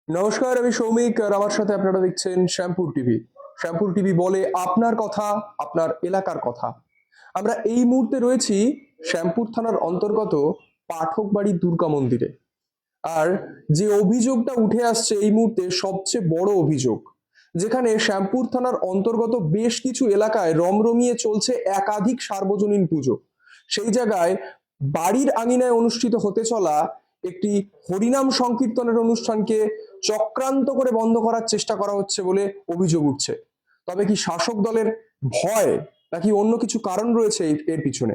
নমস্কার, আমি সৌমিক আর আমার সাথে আপনারা দেখছেন শ্যামপুর টিভি। শ্যামপুর টিভি বলে আপনার কথা, আপনার এলাকার কথা। আমরা এই মুহূর্তে রয়েছি শ্যামপুর থানার অন্তর্গত পাঠকবাড়ি দুর্গা মন্দিরে। আর যে অভিযোগটা উঠে আসছে এই মুহূর্তে সবচেয়ে বড় অভিযোগ, যেখানে শ্যামপুর থানার অন্তর্গত বেশ কিছু এলাকায় রমরমিয়ে চলছে একাধিক সার্বজনীন পুজো। সেই জায়গায় বাড়ির আঙিনায় অনুষ্ঠিত হতে চলা একটি হরিনাম সংকীর্তনের অনুষ্ঠানকে চক্রান্ত করে বন্ধ করার চেষ্টা করা হচ্ছে বলে অভিযোগ উঠছে। তবে কি শাসক দলের ভয় নাকি অন্য কিছু কারণ রয়েছে এর পিছনে?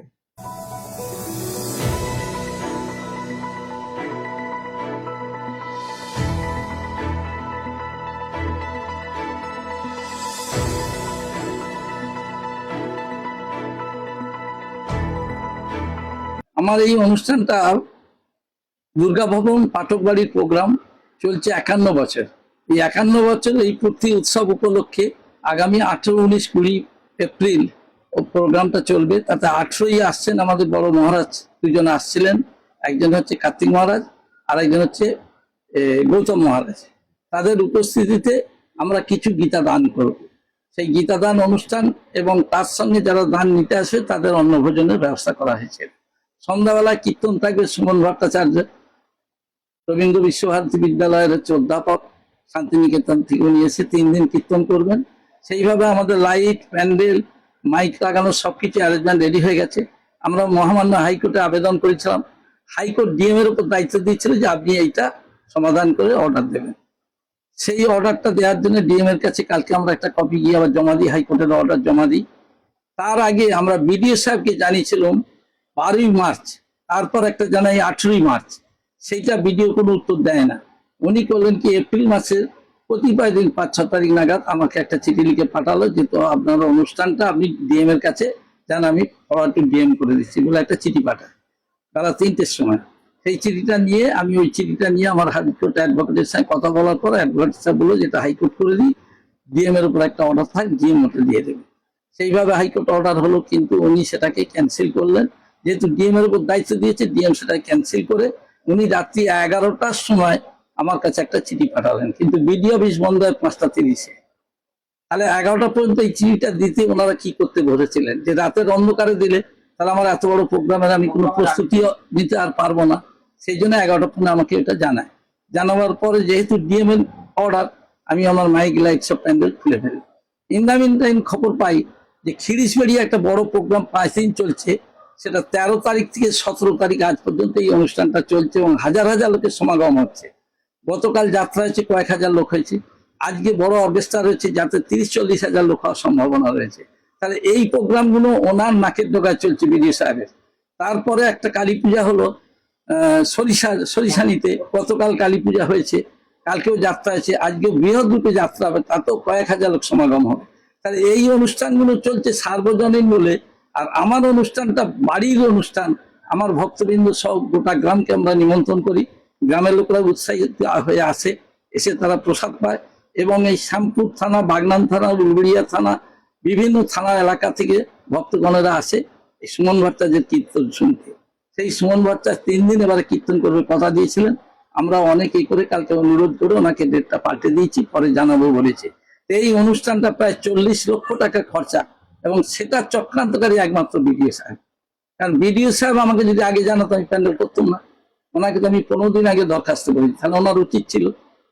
আমার এই অনুষ্ঠানটা দুর্গা ভবন পাঠক বাড়ির প্রোগ্রাম চলছে 51 বছর। এই 51 বছর এই প্রতি উৎসব উপলক্ষে আগামী 18, 19, 20 এপ্রিল প্রোগ্রামটা চলবে। তাতে 18ই আসছেন আমাদের বড় মহারাজ, দুজন আসছিলেন, একজন হচ্ছে কার্তিক মহারাজ আর একজন হচ্ছে গৌতম মহারাজ। তাদের উপস্থিতিতে আমরা কিছু গীতা দান করব। সেই গীতা দান অনুষ্ঠান এবং তার সঙ্গে যারা দান নিতে আসবে তাদের অন্নভোজনের ব্যবস্থা করা হয়েছে। সন্ধ্যাবেলায় কীর্তন থাকবে সুমন ভট্টাচার্য, রবীন্দ্র বিশ্বভারতী বিদ্যালয়ের হচ্ছে অধ্যাপক, শান্তিনিকেতন থেকে উনি এসে 3 দিন কীর্তন করবেন। সেইভাবে আমাদের লাইট, প্যান্ডেল, মাইক লাগানো সবকিছু অ্যারেঞ্জমেন্ট রেডি হয়ে গেছে। আমরা মহামান্য হাইকোর্টে আবেদন করেছিলাম। হাইকোর্ট ডিএম এর উপর দায়িত্ব দিয়েছিল যে আপনি এইটা সমাধান করে অর্ডার দেবেন। সেই অর্ডারটা দেওয়ার জন্য ডিএম এর কাছে কালকে আমরা একটা কপি গিয়ে আবার জমা দিই, হাইকোর্টের অর্ডার জমা দিই। তার আগে আমরা বিডিও সাহেবকে জানিয়েছিলাম 12ই মার্চ, তারপর একটা জানাই 18ই মার্চ। সেইটা ভিডিও কোনো উত্তর দেয় না। উনি করলেন কি, এপ্রিল মাসের কতিপয় দিন 5-6 তারিখ নাগাদ আমাকে একটা চিঠি লিখে পাঠালো যে তো আপনার অনুষ্ঠানটা আপনি ডিএম এর কাছে যান, আমি ফরওয়ার্ড টু ডিএম করে দিচ্ছি বলে একটা চিঠি পাঠায় বেলা 3টের সময়। সেই চিঠিটা নিয়ে আমার হাইকোর্ট অ্যাডভোকেটের সঙ্গে কথা বলার পর অ্যাডভোকেট সাহেব বললো যেটা হাইকোর্ট করে দিই, ডিএম এর উপর একটা অর্ডার থাক, ডিএম ওটা দিয়ে দেবে। সেইভাবে হাইকোর্ট অর্ডার হলো, কিন্তু উনি সেটাকে ক্যান্সেল করলেন। যেহেতু ডিএম এর উপর দায়িত্ব দিয়েছে, ডিএম সেটা ক্যান্সেল করে উনি রাত্রি 11টার সময় আমার কাছে একটা চিঠি পাঠালেন, কিন্তু বিডিও অফিস বন্ধ হয় 5টা 30-এ। তাহলে 11টা পর্যন্ত এই চিঠিটা দিতে ওনারা কি করতে বলেছিলেন যে রাতের অন্ধকারে দিলে তাহলে আমার এত বড় প্রোগ্রামের আমি কোনো প্রস্তুতিও নিতে আর পারবো না। সেই জন্য 11টা পর্যন্ত আমাকে এটা জানায়। জানাবার পরে যেহেতু ডিএম এর অর্ডার, আমি আমার মাইক লাইট সব প্যান্ডেল খুলে ফেলি। ইন দ্য মিন টাইম খবর পাই যে খিরিশবাড়ি একটা বড় প্রোগ্রাম 5 দিন চলছে, সেটা 13 তারিখ থেকে 17 তারিখ আজ পর্যন্ত এই অনুষ্ঠানটা চলছে এবং হাজার হাজার লোকের সমাগম হচ্ছে। গতকাল যাত্রা হয়েছে, কয়েক হাজার লোক হয়েছে। আজকে বড় অর্কেস্ট্রা রয়েছে, যাতে 30-40 হাজার লোক হওয়ার সম্ভাবনা রয়েছে। তাহলে এই প্রোগ্রামগুলো ওনার নাকের ডগায় চলছে বিডিও সাহেবের। তারপরে একটা কালী পূজা হলো সরিষানিতে, গতকাল কালী পূজা হয়েছে, কালকেও যাত্রা আছে, আজকে বৃহৎ রূপে যাত্রা হবে, তাতেও কয়েক হাজার লোক সমাগম হবে। তাহলে এই অনুষ্ঠানগুলো চলছে সার্বজনীন বলে। আর আমার অনুষ্ঠানটা বাড়ির অনুষ্ঠান, আমার ভক্তবৃন্দ সব গোটা গ্রামকে আমরা নিমন্ত্রণ করি। গ্রামের লোকরা উৎসাহিত হয়ে আসে, এসে তারা প্রসাদ পায়। এবং এই শ্যামপুর থানা, বাগনান থানা, উলবেড়িয়া থানা, বিভিন্ন থানা এলাকা থেকে ভক্তগণেরা আসে এই সুমন ভট্টাচার্যের কীর্তন শুনতে। সেই সুমন ভট্টাচার্য 3 দিন এবারে কীর্তন করবে কথা দিয়েছিলেন। আমরা অনেকেই করে কালকে অনুরোধ করে ওনাকে ডেটটা পাল্টে দিয়েছি, পরে জানাবো বলেছে। এই অনুষ্ঠানটা প্রায় 40 লক্ষ টাকা খরচা, এবং সেটা চক্রান্তকারী একমাত্র বিডিও সাহেব। কারণ বিডিও সাহেব আমাকে যদি আগে জানাতো আমি প্যান্ডেল করতাম না। ওনাকে তো আমি 15 দিন আগে দরখাস্ত করেছি, তাহলে ওনার উচিত ছিল।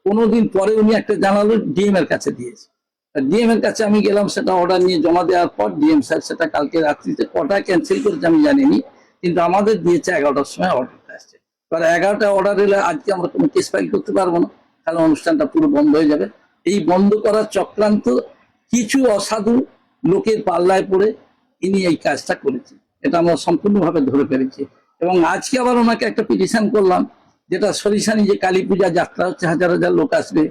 15 দিন পরে উনি একটা জানালো, ডিএম এর কাছে দিয়েছে। ডিএম এর কাছে আমি গেলাম, সেটা অর্ডার নিয়ে জমা দেওয়ার পর ডিএম সাহেব সেটা কালকে রাত্রিতে কটা ক্যান্সেল করেছে আমি জানিনি, কিন্তু আমাদের দিয়েছে 11টার সময় অর্ডারটা আসছে। এবার 11টা অর্ডার এলে আজকে আমরা কোনো কেস ফাইল করতে পারবো না, তাহলে অনুষ্ঠানটা পুরো বন্ধ হয়ে যাবে। এই বন্ধ করার চক্রান্ত কিছু অসাধু লোকের পাল্লায় পড়ে ইনি এই কাজটা করেছে, এটা আমরা সম্পূর্ণভাবে ধরে ফেলেছি। এবং আজকে আবার ওনাকে একটা পিটিশন করলাম, যেটা সরিষানি যে কালী পূজা যাত্রা হচ্ছে, হাজার হাজার লোক আসবে।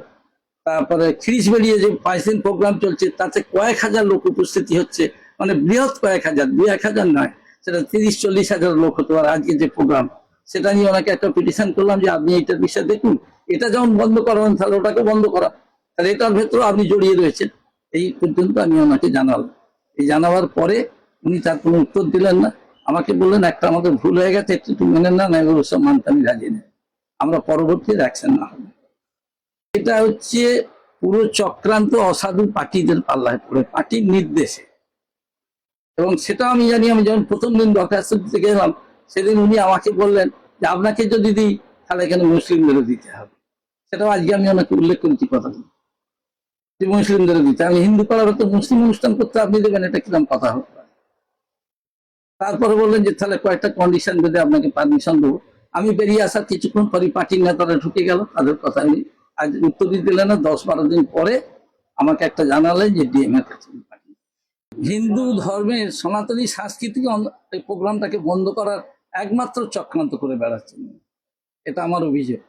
তারপরে খিরিশবাড়িয়ে যে 5 দিন প্রোগ্রাম চলছে, তাতে কয়েক হাজার লোক উপস্থিতি হচ্ছে, মানে বৃহৎ কয়েক হাজার, 2-1 হাজার নয়, সেটা 30-40 হাজার লোক হতে পারে আজকে যে প্রোগ্রাম। সেটা নিয়ে ওনাকে একটা পিটিশন করলাম যে আপনি এইটার বিষয়ে দেখুন, এটা যেমন বন্ধ করাবেন তাহলে ওটাকে বন্ধ করা, তাহলে এটার ভেতরে আপনি জড়িয়ে রয়েছেন। এই পর্যন্ত আমি ওনাকে জানালাম। এই জানাবার পরে উনি তার কোনো উত্তর দিলেন না। আমাকে বললেন একটা আমাদের ভুল হয়ে গেছে, একটু মেনে না, এগুলো সব মানতে আমি রাজি নেই, আমরা পরবর্তী অ্যাকশন না হবে। এটা হচ্ছে পুরো চক্রান্ত অসাধু পার্টিদের পাল্লায় পড়ে, পার্টির নির্দেশে। এবং সেটা আমি জানি, আমি যখন প্রথম দিন দরখাস্ত দিতে গেলাম সেদিন উনি আমাকে বললেন যে আপনাকে যদি দিই তাহলে এখানে মুসলিমদেরও দিতে হবে। সেটাও আজকে আমি ওনাকে উল্লেখ করেছি কথা, যে মুসলিমদেরও দিতে। আমি হিন্দু পাড়ার হতো মুসলিম অনুষ্ঠান করতে আপনি দেবেন, এটা কিরকম কথা হতো। তারপরে বললেন যে তাহলে কয়েকটা কন্ডিশন বেঁধে আপনাকে পারমিশন দেবো। আমি বেরিয়ে আসার কিছুক্ষণ পরে পার্টির নেতারা ঢুকে গেল, তাদের কথা আমি আজ উত্তরই দিলেন না। 10-12 দিন পরে আমাকে একটা জানালেন যে ডিএম এর কাছে পাঠিয়ে। হিন্দু ধর্মের সনাতনী সাংস্কৃতিক এই প্রোগ্রামটাকে বন্ধ করার একমাত্র চক্রান্ত করে বেড়াচ্ছেন, এটা আমার অভিযোগ।